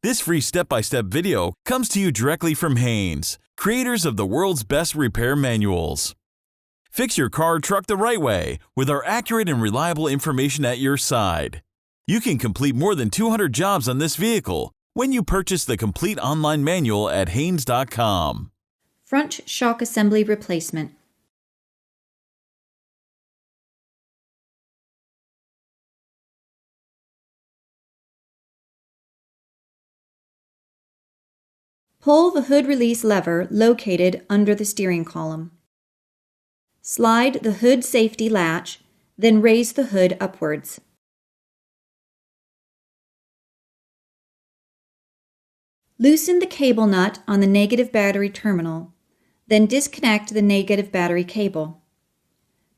This free step-by-step video comes to you directly from Haynes, creators of the world's best repair manuals. Fix your car or truck the right way with our accurate and reliable information at your side. You can complete more than 200 jobs on this vehicle when you purchase the complete online manual at Haynes.com. Front shock assembly replacement. Pull the hood release lever located under the steering column. Slide the hood safety latch, then raise the hood upwards. Loosen the cable nut on the negative battery terminal, then disconnect the negative battery cable.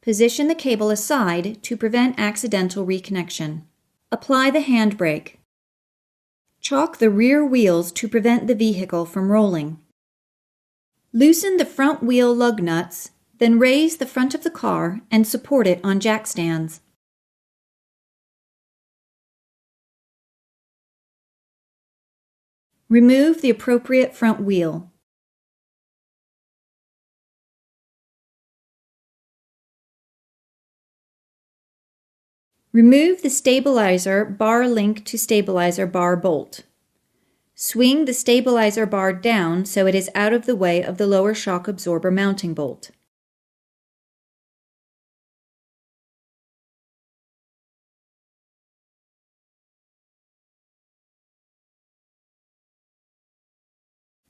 Position the cable aside to prevent accidental reconnection. Apply the handbrake. Chock the rear wheels to prevent the vehicle from rolling. Loosen the front wheel lug nuts, then raise the front of the car and support it on jack stands. Remove the appropriate front wheel. Remove the stabilizer bar link to stabilizer bar bolt. Swing the stabilizer bar down so it is out of the way of the lower shock absorber mounting bolt.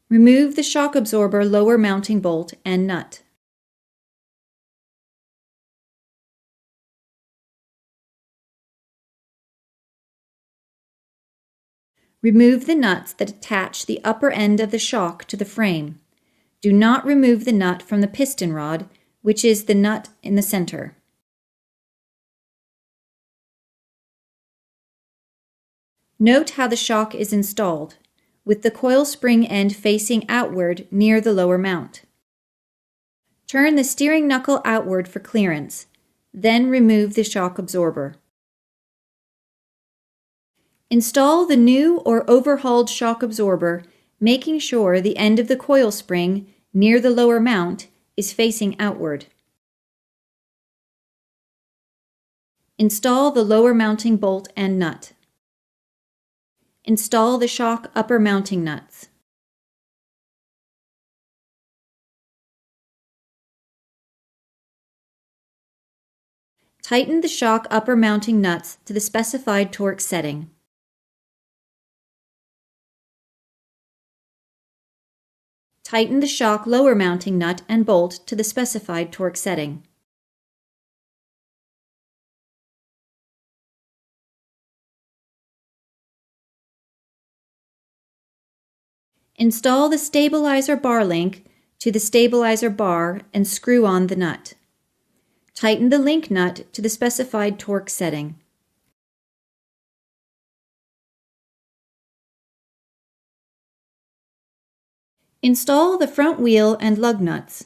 Remove the shock absorber lower mounting bolt and nut. Remove the nuts that attach the upper end of the shock to the frame. Do not remove the nut from the piston rod, which is the nut in the center. Note how the shock is installed, with the coil spring end facing outward near the lower mount. Turn the steering knuckle outward for clearance, then remove the shock absorber. Install the new or overhauled shock absorber, making sure the end of the coil spring near the lower mount is facing outward. Install the lower mounting bolt and nut. Install the shock upper mounting nuts. Tighten the shock upper mounting nuts to the specified torque setting. Tighten the shock lower mounting nut and bolt to the specified torque setting. Install the stabilizer bar link to the stabilizer bar and screw on the nut. Tighten the link nut to the specified torque setting. Install the front wheel and lug nuts.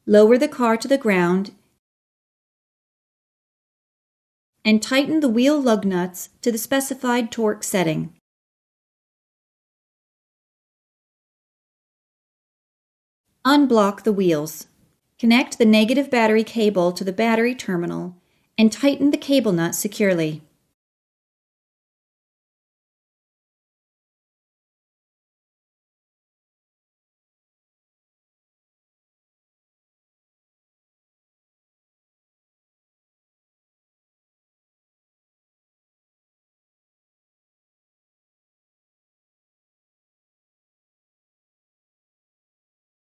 Lower the car to the ground and tighten the wheel lug nuts to the specified torque setting. Unblock the wheels. Connect the negative battery cable to the battery terminal and tighten the cable nut securely.